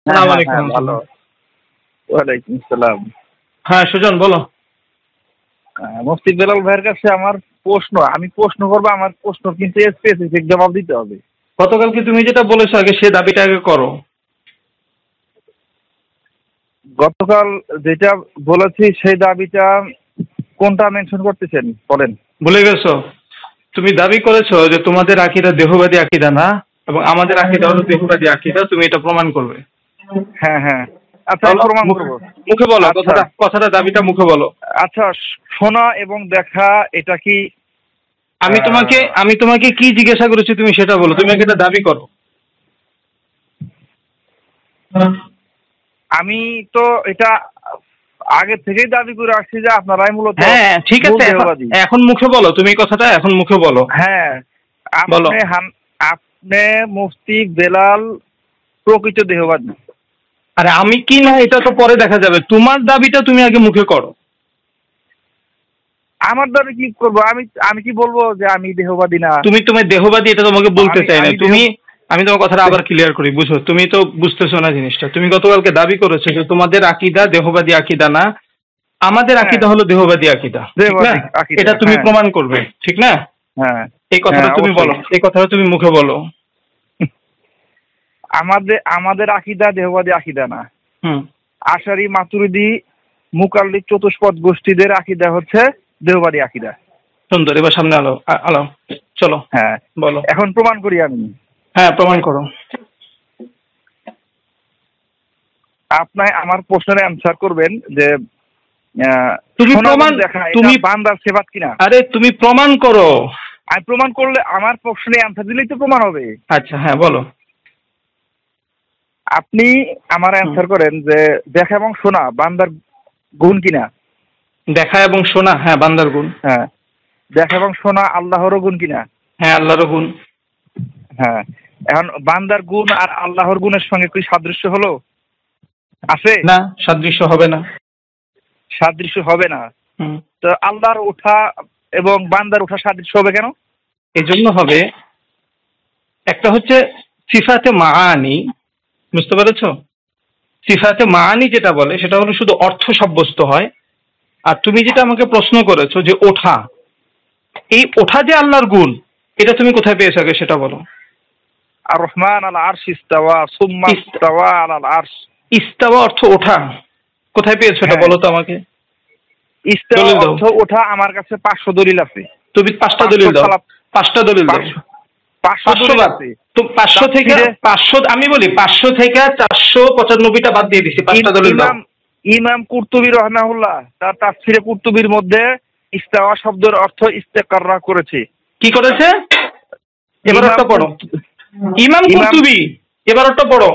আসসালামু আলাইকুম। ভালো। ওয়ালাইকুম আসসালাম। হ্যাঁ সুজন বলো। মুফতি বেলাল ভাইয়ের কাছে আমার প্রশ্ন, আমি প্রশ্ন করবো, আমার প্রশ্ন কিন্তু স্পেসিফিক জবাব দিতে হবে। গতকালকে তুমি যেটা বলেছো আগে সে দাবিটা আগে করো। গতকাল যেটা বলেছি সেই দাবিটা কোনটা মেনশন করতেছেন বলেন? ভুলে গেছো? তুমি দাবি করেছো যে তোমাদের আকীদা দেহবাদী আকীদা না এবং আমাদের আকীদা হলো দেহবাদী আকীদা, তুমি এটা প্রমাণ করবে। হ্যাঁ হ্যাঁ, আচ্ছা আমি প্রমাণ করবো। মুখে বলো আচ্ছা। কথাটা দাবিটা মুখে বলো। আচ্ছা, শোনা এবং দেখা এটা কি? আমি তোমাকে কি জিজ্ঞাসা করেছি তুমি সেটা বলো, তুমি এটা দাবি করো। আমি তো এটা আগে থেকেই দাবি করে আসছি যে আপনারাই মূলত। হ্যাঁ ঠিক আছে, এখন মুখে বলো তুমি কথাটা, এখন মুখে বলো। হ্যাঁ, বলো। আপনি মুফতি বেলাল প্রকৃত দেহবাদী। আরে আমি কি না এটা তো পরে দেখা যাবে, তোমার দাবিটা তুমি আগে মুখে করো। আমার দাবি কি করবো? আমি কি বলবো যে আমি দেহবাদী না? তুমি দেহবাদী এটা তোমাকে বলতে চাই না। আমি তোমার কথাটা আবার ক্লিয়ার করি, বুঝো? তুমি তো বুঝতেছো না জিনিসটা। তুমি গতকালকে দাবি করেছো যে তোমাদের আকীদা দেহবাদী আকীদা না, আমাদের আকীদা হলো দেহবাদী আকীদা, ঠিক না? এটা তুমি প্রমাণ করবে, ঠিক না? হ্যাঁ, এই কথাটা তুমি বলো, এই কথাটা তুমি মুখে বলো। আমাদের আকীদা দেহবাদী আকীদা না। হুম। আশারি মাতুরিদি মুকাল্লিদ চতুষ্পদ গোষ্ঠীদের আকীদা হচ্ছে দেহবাদী আকীদা। সুন্দর, এবার সামনে আলো চলো। হ্যাঁ বলো। এখন প্রমাণ করি আমি। হ্যাঁ প্রমাণ করো। আপনি আমার প্রশ্নের অ্যান্সার করবেন যে তুমি বান্দার সেবাত কিনা। আরে তুমি প্রমাণ করো। আমি প্রমাণ করলে আমার প্রশ্নে অ্যান্সার দিলেই তো প্রমাণ হবে। আচ্ছা হ্যাঁ বলো। আপনি আমার অ্যান্সার করেন যে দেখা এবং শোনা বান্দার গুণ কিনা। দেখা এবং শোনা, হ্যাঁ বান্দার গুণ। হ্যাঁ, দেখা এবং শোনা আল্লাহরও গুণ কিনা। হ্যাঁ আল্লাহরও গুণ। হ্যাঁ, এখন বান্দার গুণ আর আল্লাহর গুণের সঙ্গে কি সাদৃশ্য হলো? আছে না, সাদৃশ্য হবে না। সাদৃশ্য হবে না। তো আল্লাহর ওঠা এবং বান্দার ওঠা সাদৃশ্য হবে কেন? এজন্য হবে, একটা হচ্ছে সিফাতে মাআনি, বুঝতে পেরেছো? সিফাতে মাআনি যেটা বলে সেটা হলো শুধু অর্থ সাব্যস্ত হয়। আর তুমি যেটা আমাকে প্রশ্ন করেছো যে ওঠা, এই ওঠা যে আল্লাহর গুণ, এটা তুমি কোথায় পেয়েছো আগে সেটা বলো। আর রহমান আল আরশ ইস্তাওয়া সুম্মা ইস্তাওয়া আলাল আরশ। ইস্তাওয়া অর্থ ওঠা, কোথায় পেয়েছো এটা বলো তো আমাকে। ইস্তাওয়া অর্থ ওঠা আমার কাছে 500 দলিল আছে। তুমি 5টা দলিল দাও। 5টা দলিল দাও। 500 থেকে 500, আমি বলি 500 থেকে 495টা বাদ দিয়ে দিছি। 5টা দলিল দাও। ইমাম কুরতুবী রাহিমাহুল্লাহ তার তাফসিরে কুরতুবীর মধ্যে ইস্তাওয়া শব্দের অর্থ ইস্তেকাররা করেছে। কি করেছে? এবারটা পড়ো। ইমাম কুরতুবী, এবারটা পড়ো।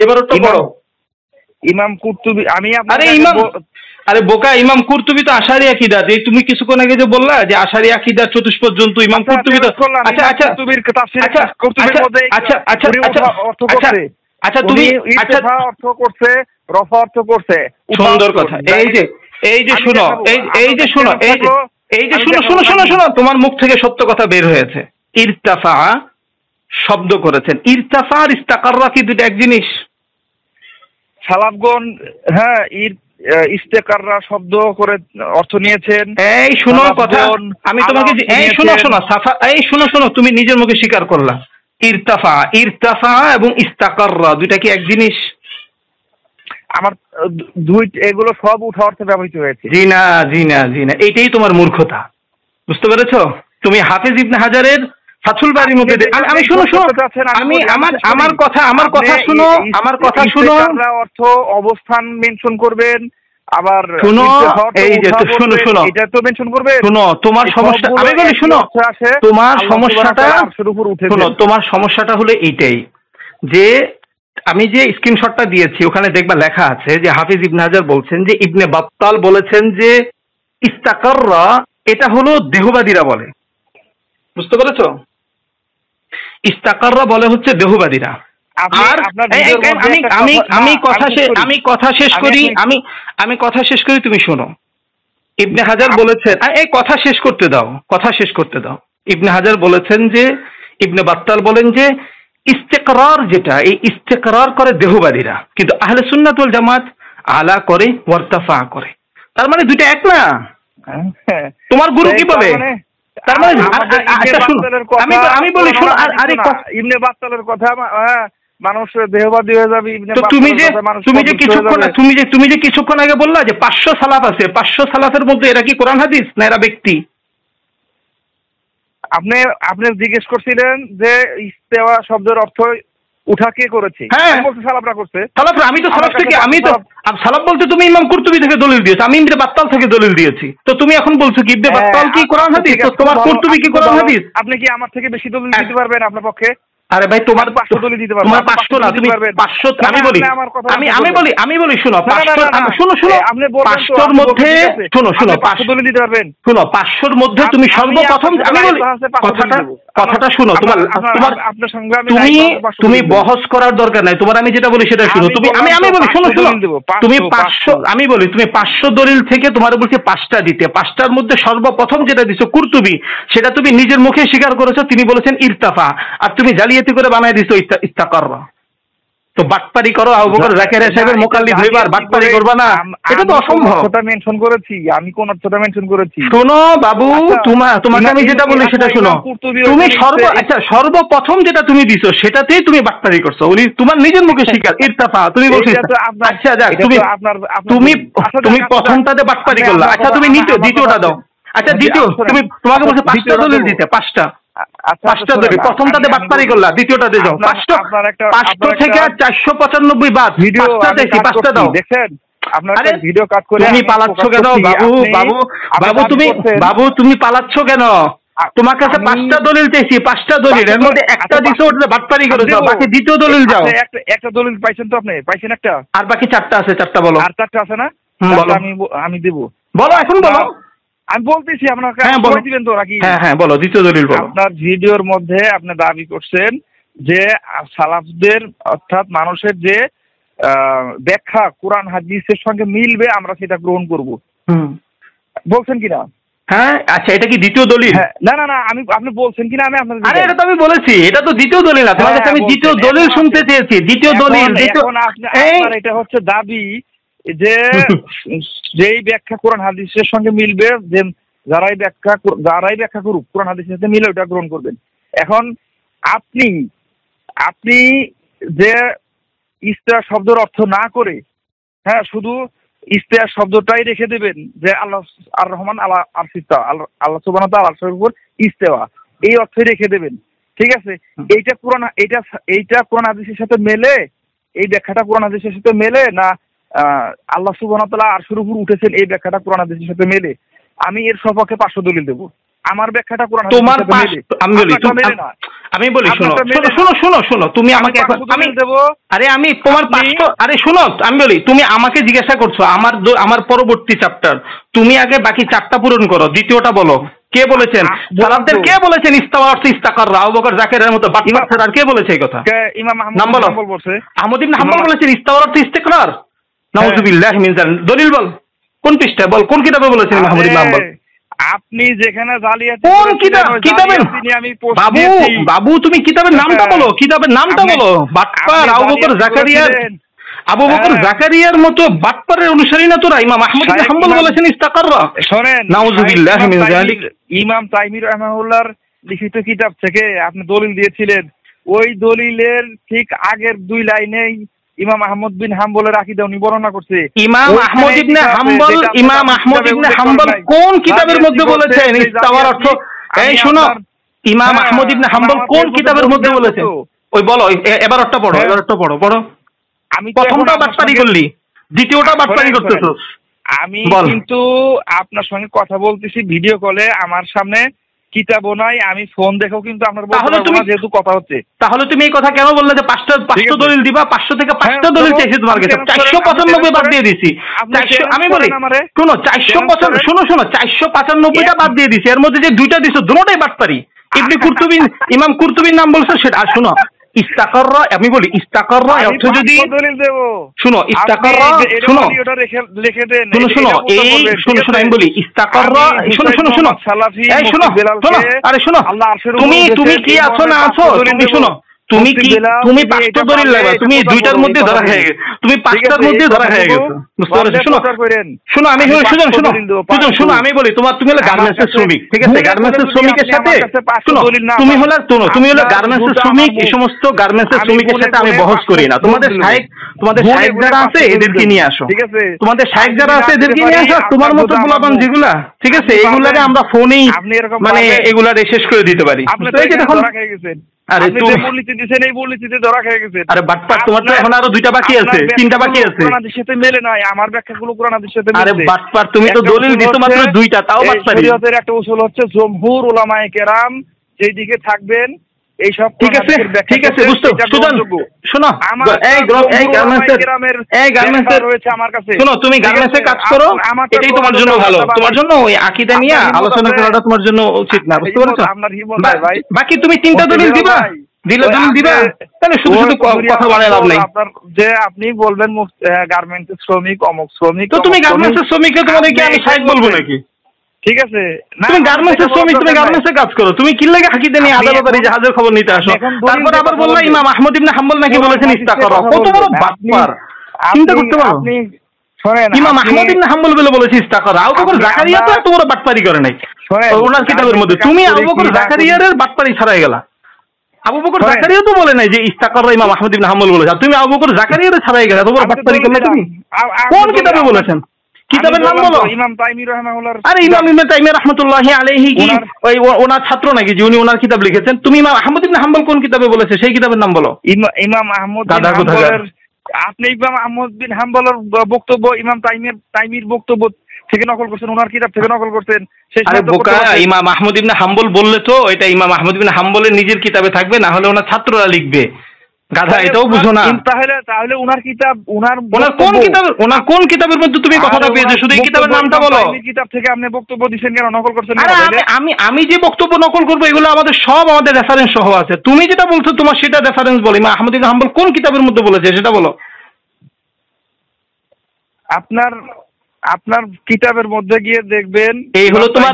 এবারটা পড়ো। ইমাম কুরতুবী, আরে বোকা, ইমাম কুরতুবী তো আশারি আকীদা। যে তুমি কিছুক্ষণ আগে যে বললা যে আশারি আকীদার চতুষ্পদ জন্তু ইমাম কুরতুবী তো। আচ্ছা আচ্ছা আচ্ছা তুমি অর্থ করছে, রফা অর্থ করছে। সুন্দর কথা। এই যে শোনো, এই যে শোনো, এই যে শোনো, তোমার মুখ থেকে সত্য কথা বের হয়েছে। ইরতাফা শব্দ করেছেন। ইরতাফা আর ইস্তাকাররা কি দুটো এক জিনিস? সালাফগণ হ্যাঁ ইস্তেকাররা শব্দ করে অর্থ নিয়েছেন। এই শোনো কথা, আমি তোমাকে এই শোনো সাফা, এই শোনো, তুমি নিজের মুখে স্বীকার করলা ইরতাফা এবং ইস্তাকাররা দুইটা কি এক জিনিস? আমার এগুলো সব উঠা অর্থে ব্যবহৃত হয়েছে। জি না, এইটাই তোমার মূর্খতা, বুঝতে পেরেছো? তুমি হাফেজ ইবনে হাজারের ফাথুল বারির মধ্যে আমি শোনো, আমি আমার কথা শুনো। অর্থ অবস্থান মেনশন করবেন, আবার শুনো, এই যে শোনো, এটা তো মেনশন করবে। শোনো, তোমার সমস্যা, আমি বলি শোনো, তোমার সমস্যাটা হলো এইটাই যে আমি যে স্ক্রিনশটটা দিয়েছি ওখানে দেখবা লেখা আছে যে হাফিজ ইবনে হাজার বলছেন যে ইবনে বাত্তাল বলেছেন যে ইস্তাকাররা এটা হলো দেহবাদীরা বলে, বুঝতে পেরেছো? ইস্তাকাররা বলে হচ্ছে দেহবাদীরা। আর আমি কথা শেষ করি, তুমি শোনো। ইবনে হাজার বলেছেন, এই কথা শেষ করতে দাও। ইবনে হাজার বলেছেন যে ইবনে বাত্তাল বলেন যে ইস্তেকরার যেটা, এই ইস্তেকরার করে দেহবাদীরা, কিন্তু আহলে সুন্নাত ওয়াল জামাত আলা করে ওয়ারতাফা করে। তার মানে দুইটা এক না। তোমার গুরু কি বলে? তার মানে আমি বলি শোনো, আরে ইবনে বাত্তালের কথা, মানুষ দেহবাদী হয়ে যাবে। তো তুমি যে কিছুক্ষণ আগে বললা যে 500 সালাফ আছে, 500 সালাফের মধ্যে এরা কি কোরআন হাদিস না এরা ব্যক্তি? আপনি জিজ্ঞেস করছিলেন যে ইস্তেওয়া শব্দের অর্থ উঠা কে করেছে? হ্যাঁ, সালাফরা করছে। সালাফরা, আমি তো সালাফ থেকে, সালাফ বলতে তুমি ইমাম কুরতুবী থেকে দলিল দিয়েছো, আমি ইবনে বাত্তাল থেকে দলিল দিয়েছি। তো তুমি এখন বলছো কি ইবনে বাত্তাল কি কোরআন হাদিস, তো তোমার কুরতুবী কি কোরআন হাদিস? আপনি কি আমার থেকে বেশি দলিল দিতে পারবেন আপনার পক্ষে? আরে ভাই, তোমার 500 দলিল দিতে পারবেন। তোমার 500 না, তুমি 500। আমি বলি শোনো, 500 মধ্যে শোনো 500 দলিল দিতে পারবেন। শোনো 500 মধ্যে তুমি সর্বপ্রথম, আমি বলি কথাটা শোনো, আপনার সঙ্গে তুমি বহস করার দরকার নাই তোমার, আমি যেটা বলি সেটা শুনো। তুমি আমি বলি শোনো, তুমি 500, আমি বলি তুমি 500 দলিল থেকে তোমার বলছি 5টা দিতে, 5টার মধ্যে সর্বপ্রথম যেটা দিছো কুরতুবী, সেটা তুমি নিজের মুখে স্বীকার করেছো, তিনি বলেছেন ইরতাফা, আর তুমি জালিয়াতি করে বানায় দিছো ইস্তাকাররা। তো বাটপারি করো, আবু বকর জাকারিয়া সাহেবের মুকাল্লিদ হইবার বাটপারি করবা না, এটা তো অসম্ভব। অর্থটা মেনশন করেছি, আমি কোন অর্থটা মেনশন করেছি? শোনো বাবু, তোমাকে আমি যেটা বলি সেটা শোনো। তুমি সর্বপ্রথম যেটা তুমি দিছো সেটাতেই তুমি বাটপারি করছো, উনি তোমার নিজের মুখে স্বীকার ইরতাফা, তুমি বলছো। আচ্ছা যাক, তুমি প্রথমটাতে বাটপারি করলা, আচ্ছা তুমি দ্বিতীয়টা দাও। আচ্ছা দ্বিতীয়, তোমাকে বলছো 5টা দলিল দিতে, 5টা দলিল, প্রথমটাতে বাটপারি করলা, দ্বিতীয়টাতে যাও 500 থেকে 495 বাদ, 5টা দাও। দেখেন আপনার ভিডিও কাট করে তুমি পালাচ্ছ কেন বাবু, তুমি পালাচ্ছ কেন? তোমার কাছে 5টা দলিল চাইছি, 5টা দলিল, এর মধ্যে একটা দিছো ওটা বাটপারি করেছো, বাকি দ্বিতীয় দলিল যাও। একটা দলিল পাইছেন তো আপনি? পাইছেন একটা, আর বাকি 4টা আছে, 4টা বলো। আর 4টা আছে না? আমি দেব, বলো এখন বলো। আমি বলতেছি আপনার দিবেন তো নাকি? হ্যাঁ বলো, দ্বিতীয় দলিল বলো। আপনার ভিডিওর মধ্যে আপনি দাবি করছেন যে সালাফদের অর্থাৎ মানুষের যে ব্যাখ্যা কোরআন হাদিসের সঙ্গে মিলবে আমরা সেটা গ্রহণ করব, বলছেন কিনা? হ্যাঁ, আচ্ছা এটা কি দ্বিতীয় দলিল? না আপনি বলছেন কিনা? আমি আপনার, আরে এটা তো আমি বলেছি, এটা তো দ্বিতীয় দলিল না, তোমার কাছে আমি দ্বিতীয় দলিল শুনতে চেয়েছি। দ্বিতীয় দলিল, আপনার এটা হচ্ছে দাবি যে যেই ব্যাখ্যা কোরআন হাদিসের সঙ্গে মিলবে, যে যারাই ব্যাখ্যা করুক কোরআন হাদিসের সাথে মিলে ওটা গ্রহণ করবেন। এখন আপনি যে ইস্তেয়া শব্দের অর্থ না করে, হ্যাঁ, শুধু ইস্তেয়া শব্দটাই রেখে দেবেন যে আল্লাহ আর রহমান আল্লাহ আরশিস্তা, আল্লাহ সুবহানাহু ওয়া তাআলা আরশের উপর ইস্তেওয়া, এই অর্থই রেখে দেবেন, ঠিক আছে? এইটা কোরআন হাদিসের সাথে মেলে, এই ব্যাখ্যাটা কোরআন হাদিসের সাথে মেলে না আল্লাহ সুবহানাহু ওয়া তাআলা আরশের উপর উঠেছেন এই ব্যাখ্যাটা কোরআন হাদিসের সাথে মেলে? আমি এর সপক্ষে 500 দলিল দেব। আমার ব্যাখ্যাটা কোরআন হাদিসের সাথে মেলে। আমি বলি শোনো, তুমি আমাকে আমি দেব। আরে আমি তোমার 500, আরে শোনো, আমি বলি তুমি আমাকে জিজ্ঞাসা করছো আমার পরবর্তী চ্যাপ্টার, তুমি আগে বাকি 4টা পূরণ করো, দ্বিতীয়টা বলো। কে বলেছেন? সালাফদের কে বলেছেন ইস্তাওয়া অর্থ ইস্তাকাররা? আবু বকর জাকারিয়ার মতো বাটপার ছাড়া আর কে বলেছে এই কথা? ইমাম আহমদ বলছে। আহমদ ইবনে হাম্বল বলেছেন ইস্তাওয়া অর্থ ইস্তিকরার। নাউযুবিল্লাহি মিন যালিক। দলিল বল, কোন পৃষ্ঠা বল, কোন কিতাবে বলেছেন আহমদ ইবনে হাম্বল? আপনি যেখানে জালিয়াতি, কোন কিতাবে? বাবু তুমি কিতাবের নামটা বলো, কিতাবের নামটা বলো। বাটপার আবু বকর জাকারিয়ার মতো বাটপারের অনুসারী না তোরা? ইমাম আহমদ ইবনে হাম্বল বলেছেন ইস্তাকাররা। শুনেন, নাউযুবিল্লাহি মিন যালিক। ইমাম তাইমি রাহিমাহুল্লাহর লিখিত কিতাব থেকে আপনি দলিল দিয়েছিলেন, ওই দলিলের ঠিক আগের 2 লাইনেই ইমাম আহমদ বিন হাম্বলের আকীদা উনি বর্ণনা করছে। ইমাম আহমদ ইবনে হাম্বল কোন কিতাবের মধ্যে বলেছেন ইস্তাওয়ার অর্থ? এই শোনো, ইমাম আহমদ ইবনে হাম্বল কোন কিতাবের মধ্যে বলেছেন? ওই বলো, এবারটা পড়ো। আমি প্রথমটা বাটপারি করলি, দ্বিতীয়টা বাটপারি করতেছো। আমি কিন্তু আপনার সঙ্গে কথা বলতেছি ভিডিও কলে, আমার সামনে কিতাবও নাই, আমি ফোন দেখেও কিন্তু আপনার বলতে পারবো না যেহেতু কথা হচ্ছে। তাহলে তুমি এই কথা কেন বললে যে 500 দলিল দিবা? 500 থেকে 5টা দলিল চাইছি তোমার কাছে, 495 বাদ দিয়ে দিছি। আমি বলি শোনো, 495টা বাদ দিয়ে দিছি, এর মধ্যে যে 2টা দিছো দুটোটাই বাটপারি। ইমাম কুরতুবীর নাম বলছো সেটা। আর শোনো, ইস্তাকাররা, আমি বলি ইস্তাকাররা অর্থ যদি দলিল দেব, শুনো ইস্তাকাররা, শোনো আমি বলি ইস্তাকাররা, শোনো এই শোনো, আরে শোনো, তুমি কি আছো না আছো, তুমি কি তুমি 5টা দলিল লাগবে, তুমি দুইটার মধ্যে ধরা খেয়ে গেছো, তুমি 5টার মধ্যে ধরা খেয়ে গেছো, বুঝতে পারছো? শোনো আমি শোনো আমি বলি, তুমি হলো গার্মেন্টসের শ্রমিক, ঠিক আছে? গার্মেন্টসের শ্রমিকের সাথে তুমি হলো গার্মেন্টসের শ্রমিক, এই সমস্ত গার্মেন্টসের শ্রমিকের সাথে আমি বহস করি না। তোমাদের শায়েখ যারা আছে এদেরকে নিয়ে আসো, তোমাদের শায়েখ যারা আছে এদেরকে নিয়ে আসো, তোমার মতো গোলাবান যেগুলা, ঠিক আছে, এগুলাকে আমরা ফোনেই মানে এগুলা শেষ করে দিতে পারি। আরে তুমি আরে বাটপার, তোমার তো এখন আরো 2টা বাকি আছে, 3টা বাকি আছে। মেলে নয় আমার ব্যাখ্যাগুলো কোরআন হাদিসের সাথে। আরে বাটপার, তুমি তো দলিল দিছো মাত্র 2টা, তাও বাটপারি। শরীয়তের একটা উসুল হচ্ছে জমহুর উলামায়ে কেরাম যেই দিকে থাকবেন এই সব ঠিক আছে বুঝছো? শোনো এই গার্মেন্টসের রয়েছে আমার কাছে। শোনো, তুমি গার্মেন্টসে কাজ করো, এটাই তোমার জন্য ভালো, তোমার জন্য ওই আকীদা নিয়ে আলোচনা করাটা তোমার জন্য উচিত না, বুঝতে পারছো? বাকি তুমি 3টা দলিল দিবা, দলিল দিবা, তাহলে শুধু কথা বাড়ায় লাভ নাই। আপনার যে আপনি বলবেন গার্মেন্টসের শ্রমিক অমুক শ্রমিক, তো তুমি গার্মেন্টসের শ্রমিককে তোমাদেরকে আমি শায়েখ বলবো নাকি? ঠিক আছে, তুমি গার্মেন্টসের শ্রমিক, তুমি গার্মেন্টসে কাজ করো, তুমি কি লাগে আকীদা নিয়ে আদালতের জাহাজের খবর নিতে আসো? তারপর আবার বললা ইমাম আহমদ ইবনে হাম্বল নাকি বলেছেন ইস্তাকরা। কত বড় বাটপার, চিন্তা করতে পারো? ইমাম আহমদ ইবনে হাম্বল বলেছে ইস্তাকরা। আবু বকর জাকারিয়া তো এত বড় বাটপারি করে নাই ওনার কিতাবের মধ্যে। তুমি আবু বকর জাকারিয়ার বাটপারি ছাড়াই গেলা। আবু বকর জাকারিয়া তো বলে নাই যে ইস্তাকরা ইমাম আহমদ ইবনে হাম্বল বলেছে, তুমি আবু বকর জাকারিয়ার ছাড়াই গেলা। এত বড় বাটপারি করলে তুমি কোন কিতাবে বলেছেন? কিতাবের নাম বলো। ইমাম তাইমি রাহমাহুল্লাহ। আরে ইমাম ইবনে তাইমিয়া রাহমাতুল্লাহি আলাইহি কি ওই ওনার ছাত্র নাকি যে উনি ওনার কিতাব লিখেছেন? তুমি ইমাম আহমদ ইবনে হাম্বল কোন কিতাবে বলেছে সেই কিতাবের নাম বলো। ইমাম আহমদ বিন হাম্বলের, আপনি ইমাম আহমদ বিন হাম্বলের বক্তব্য ইমাম তাইমির বক্তব্য থেকে নকল করছেন, ওনার কিতাব থেকে নকল করছেন। আরে বোকা, ইমাম আহমদ ইবনে হাম্বল বললে তো এটা ইমাম আহমদ ইবনে হাম্বলের নিজের কিতাবে থাকবে, না হলে ওনার ছাত্ররা লিখবে। গাধা, এটাও বুঝো না? তাহলে ওনার কিতাব, ওনার কোন কিতাবের মধ্যে তুমি কথাটা পেয়েছো? শুধু এই কিতাবের নামটা বলো। কিতাব থেকে আপনি বক্তব্য দিবেন কেন, নকল করছেন? আমি যে বক্তব্য নকল করবো এগুলো আমাদের রেফারেন্স সহ আছে। তুমি যেটা বলছো তোমার সেটা রেফারেন্স বলো। ইমাম আহমদ ইবনে হাম্বল কোন কিতাবের মধ্যে বলেছে সেটা বলো। আপনার কিতাবের মধ্যে গিয়ে দেখবেন এই হলো তোমার,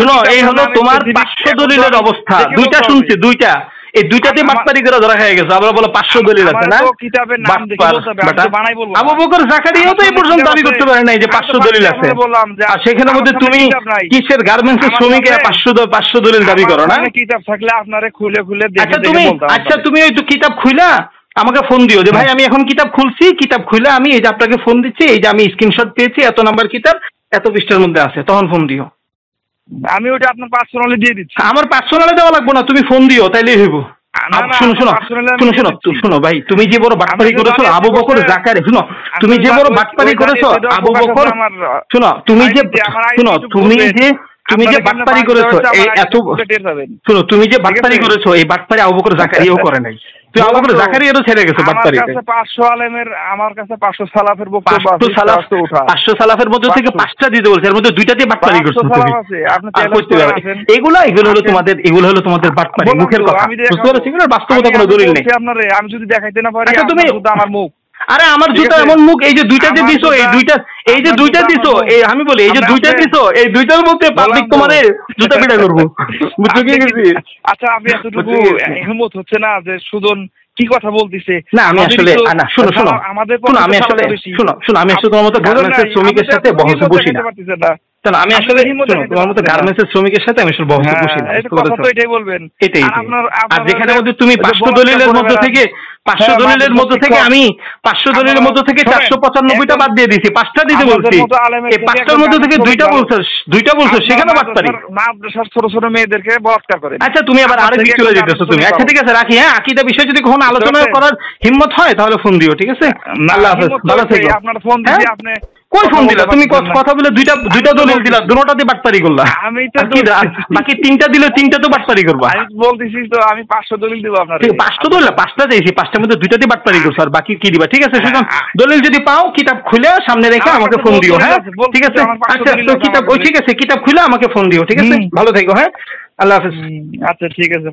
শোনো এই হলো তোমার 500 দলিলের অবস্থা। 2টা শুনছি, 2টা, এই 2টাতে বাটপারি করে ধরা হয়ে গেছে। আবার বলো 500 দলিল আছে না? কিতাবের নাম দেখে বলতে হবে, আমি তো বানাই বলবো। আবু বকর জাকারিয়াও তো এই পর্যন্ত দাবি করতে পারে নাই যে 500 দলিল আছে। আর সেখানের মধ্যে তুমি কিসের গার্মেন্টসের শ্রমিকের 500 দলিল দাবি করো না? কিতাব থাকলে আপনারে খুলে দেখে আচ্ছা তুমি ওই তো কিতাব খুইলা আমাকে ফোন দিও যে ভাই আমি এখন কিতাব খুলছি, কিতাব খুলে আমি এই যে আপনাকে ফোন দিচ্ছি, এই যে আমি স্ক্রিনশট পেয়েছি, এত নাম্বার কিতাব এত পৃষ্ঠার মধ্যে আছে, তখন ফোন দিও। আমি ওটা আপনার পার্সোনালি দিয়ে দিচ্ছি। আমার পার্সোনালে দেওয়া লাগবে না, তুমি ফোন দিও, তাইলেই হইব। শোনো ভাই, তুমি যে বড় বাটপারি করেছো আবু বকর জাকারিয়া, শোনো তুমি যে বড় বাটপারি করেছো আবু বকর, শোনো তুমি যে বাটপারি করেছো এই এত, শোনো তুমি যে বাটপারি করেছো এই বাটপারি আবু বকর জাকারিয়াও করে নাই। তুই আবু বকর জাকারিয়ারও ছেড়ে গেছো বাটপারি। আমার কাছে 500 সালাফের বক্তব্য আছে, 500 সালাফের মধ্যে থেকে 5টা দিতে বলছে, এর মধ্যে 2টাতে বাটপারি করছো তুমি। এগুলো হলো তোমাদের বাটপারি, মুখের কথা, বুঝতে পারছো? এগুলোর বাস্তবতা কোনো দলিল নেই। আমি যদি দেখাইতে না পারি তুমি আমার মুখ, আরে আমার জুতা এমন মুখ, এই যে 2টা যে দিছো, এই যে 2টা দিছো, এই আমি বলি এই যে 2টা দিছো, এই 2টার মধ্যে পাবলিক তোমারে জুতা পিটা করবো, বুঝছো কি গেছি? আচ্ছা আপনি এতটুকু হিম্মত হচ্ছে না যে সুজন কি কথা বলতিছে? না আমি আসলে না, শোনো আমি আসলে তোমার মতো গার্মেন্টসের শ্রমিকের সাথে বহসে বসি না। আমি আসলে তোমার মতো গার্মেন্টসের শ্রমিকের সাথে আমি আসলে বহসে বসি না, এটাই বলবেন। এটাই। আর যেখানে মধ্যে তুমি 500 দলিলের মধ্যে থেকে 500 দলিলের মধ্যে থেকে আমি 500 দলিলের মধ্যে থেকে 495টা বাদ দিয়ে দিয়েছি, 5টা দিতে বলছি। এই 5টার মধ্যে থেকে 2টা বলছো, সেখানে বাটপারি। মাদ্রাসার ছোট ছোট মেয়েদেরকে বলাৎকার করে। আচ্ছা তুমি আবার আরেক দিক চলে যেতেছো তুমি। আচ্ছা ঠিক আছে রাখি, হ্যাঁ আকীদা বিষয় যদি কখনো আলোচনা করার হিম্মত হয় তাহলে ফোন দিও, ঠিক আছে? আল্লাহ হাফেজ, ভালো থেকো। আপনার ফোন দিছি, আপনি কই ফোন দিলা? তুমি কথা বলে 2টা দলিল দিলা, দুটোতে বাটপারি করলা। আমি তো বাকি 3টা দিলে 3টা তো বাটপারি করবা। আমি বলতেছি তো আমি 500 দলিল দেব আপনার। 500 দলিল, 5টা দিয়েছি, 5টার মধ্যে 2টাতে বাটপারি করছো, আর বাকি কি দিবা? ঠিক আছে সুজন, দলিল যদি পাও কিতাব খুলে সামনে রেখে আমাকে ফোন দিও, হ্যাঁ ঠিক আছে? আচ্ছা তো কিতাব, ওই ঠিক আছে কিতাব খুলে আমাকে ফোন দিও, ঠিক আছে? ভালো থেকো, হ্যাঁ আল্লাহ হাফেজ। আচ্ছা ঠিক আছে।